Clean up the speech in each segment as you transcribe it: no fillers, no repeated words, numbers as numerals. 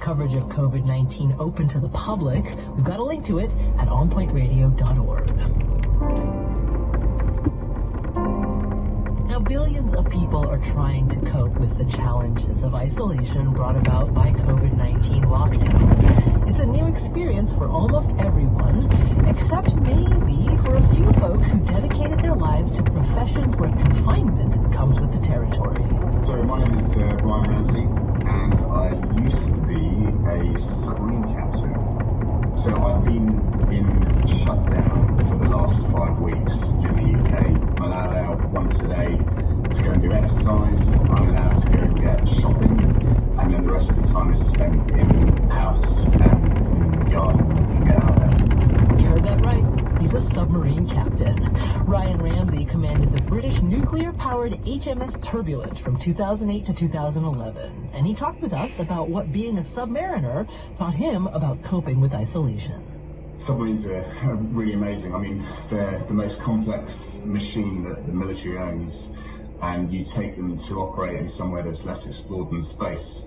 coverage of COVID-19 open to the public. We've got a link to it at onpointradio.org. Now, billions of people are trying to cope with the challenges of isolation brought about by COVID-19 lockdowns. It's a new experience for almost everyone, except maybe for a few folks who dedicated their lives to professions where confinement comes with the territory. So my name is Ryan Ramsey, and I used to be a submarine captain. So I've been in shutdown for the last 5 weeks in the UK. I'm allowed out once a day to go and do exercise. I'm allowed to go and get shopping, and then the rest of the time is spent in the house and in the garden and get out there. You heard that right. He's a submarine captain. Ryan Ramsey commanded the British nuclear-powered HMS Turbulent from 2008 to 2011, and he talked with us about what being a submariner taught him about coping with isolation. Submarines are really amazing. I mean, they're the most complex machine that the military owns, and you take them to operate in somewhere that's less explored than space.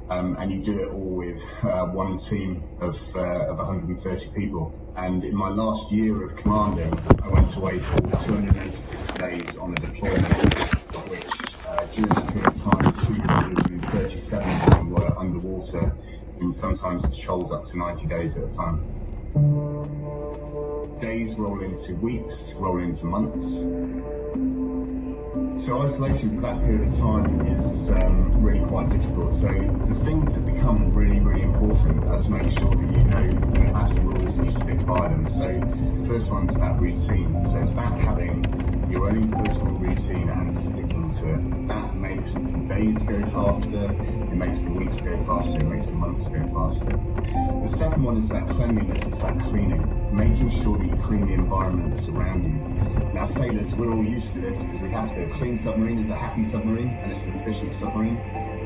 And you do it all with one team of 130 people. And in my last year of commanding, I went away for 286 days on a deployment, of which during that period of time, 237 of them were underwater, and sometimes patrols up to 90 days at a time. Days roll into weeks, roll into months. So isolation for that period of time is really quite difficult. So the things that become really, really important are to make sure that you have some rules and you stick by them. So the first one's about routine. So it's about having your own personal routine and sticking to it. That makes the days go faster, it makes the weeks go faster, it makes the months go faster. The second one is about cleanliness, it's about cleaning. Making sure that you clean the environment that's around you. Now sailors, we're all used to this because we have to. A clean submarine is a happy submarine and it's an efficient submarine.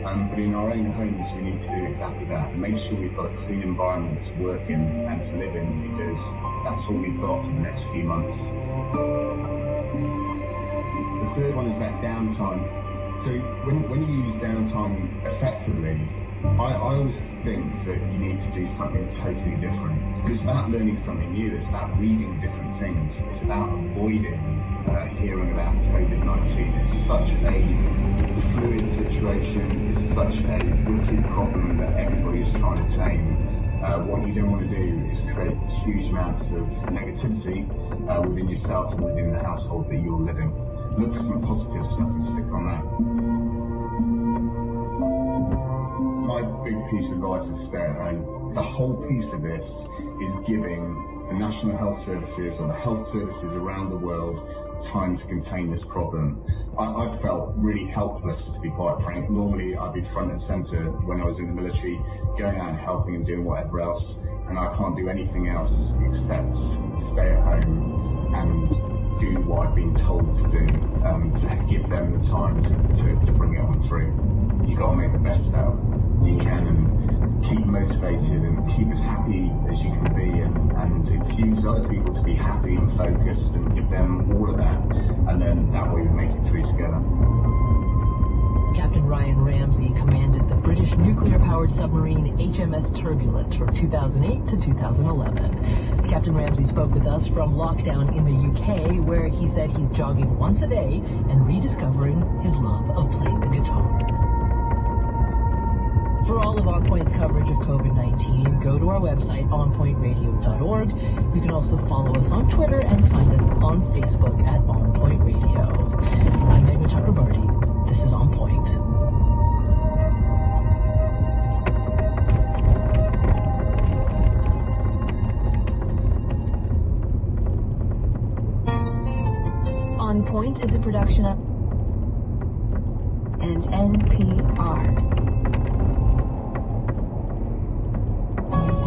But in our own homes we need to do exactly that. Make sure we've got a clean environment to work in and to live in, because that's all we've got for the next few months. The third one is about downtime. So when you use downtime effectively, I always think that you need to do something totally different. It's about learning something new, it's about reading different things, it's about avoiding hearing about COVID-19. It's such a fluid situation, it's such a wicked problem that everybody is trying to tame. What you don't want to do is create huge amounts of negativity within yourself and within the household that you're living. Look for some positive stuff and stick on that. My big piece of advice is stay at home. The whole piece of this is giving the National Health Services or the health services around the world time to contain this problem. I felt really helpless, to be quite frank. Normally I'd be front and centre when I was in the military, going out and helping and doing whatever else, and I can't do anything else except stay at home and do what I've been told to do, to give them the time to bring it on through. You've got to make the best out you can and keep motivated and keep as happy as you can be, and infuse other people to be happy and focused and give them all of that, and then that way we make it through together. Captain Ryan Ramsey commanded the British nuclear-powered submarine HMS Turbulent from 2008 to 2011. Captain Ramsey spoke with us from lockdown in the UK, where he said he's jogging once a day and rediscovering his love of playing the guitar. For all of On Point's coverage of COVID-19, go to our website, onpointradio.org. You can also follow us on Twitter and find us on Facebook at On Point Radio. I'm Dagmar Chakrabarty. This is On Point. On Point is a production of and NPR.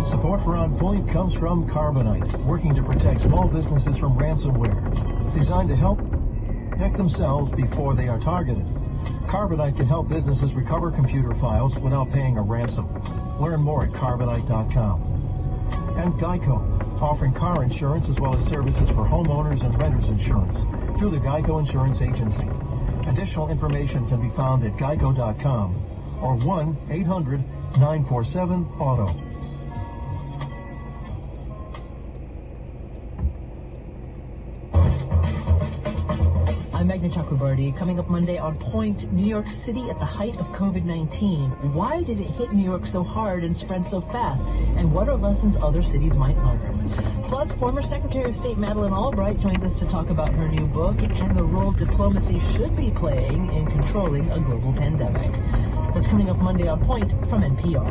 Support for On Point comes from Carbonite, working to protect small businesses from ransomware. Designed to help protect themselves before they are targeted. Carbonite can help businesses recover computer files without paying a ransom. Learn more at carbonite.com. And Geico, offering car insurance as well as services for homeowners and renters insurance through the Geico Insurance Agency. Additional information can be found at geico.com or 1-800 947-AUTO. I'm Meghna Chakrabarty. Coming up Monday on Point, New York City at the height of COVID-19. Why did it hit New York so hard and spread so fast? And what are lessons other cities might learn? Plus, former Secretary of State Madeleine Albright joins us to talk about her new book and the role diplomacy should be playing in controlling a global pandemic. That's coming up Monday on Point from NPR.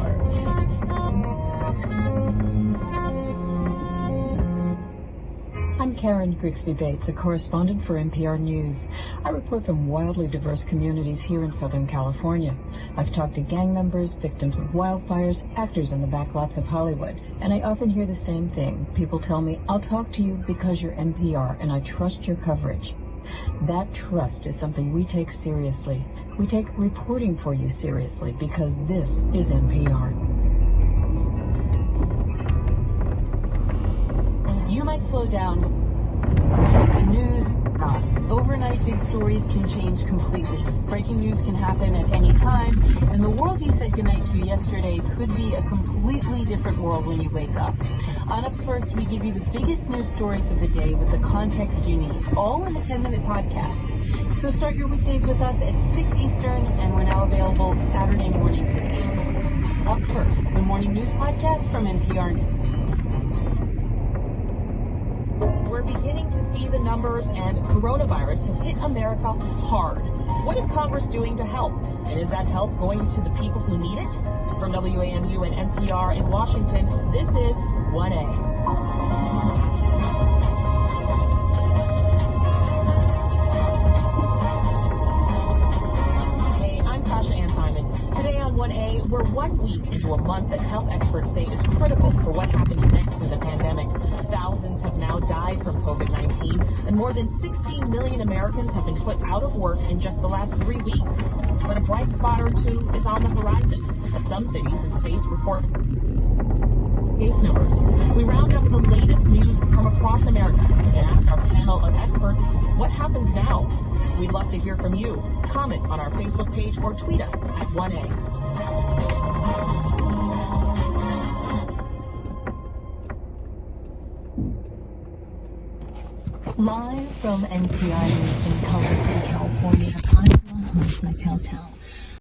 I'm Karen Grigsby Bates, a correspondent for NPR News. I report from wildly diverse communities here in Southern California. I've talked to gang members, victims of wildfires, actors in the backlots of Hollywood, and I often hear the same thing. People tell me, I'll talk to you because you're NPR and I trust your coverage. That trust is something we take seriously. We take reporting for you seriously because this is NPR. You might slow down. Breaking news, overnight big stories can change completely. Breaking news can happen at any time, and the world you said goodnight to yesterday could be a completely different world when you wake up. On Up First, we give you the biggest news stories of the day with the context you need, all in a 10-minute podcast. So start your weekdays with us at 6 Eastern, and we're now available Saturday mornings at 8. Up First, the morning news podcast from NPR News. We're beginning to see the numbers, and coronavirus has hit America hard. What is Congress doing to help? And is that help going to the people who need it? From WAMU and NPR in Washington, this is 1A. Today on 1A, we're 1 week into a month that health experts say is critical for what happens next in the pandemic. Thousands have now died from COVID-19, and more than 16 million Americans have been put out of work in just the last 3 weeks. But a bright spot or two is on the horizon, as some cities and states report case numbers. We round up the latest news from across America and ask our panel of experts, what happens now? We'd love to hear from you. Comment on our Facebook page or tweet us at 1A. Live from NPR News in Culver City, California, I'm Glenn Holmes in Cowtown.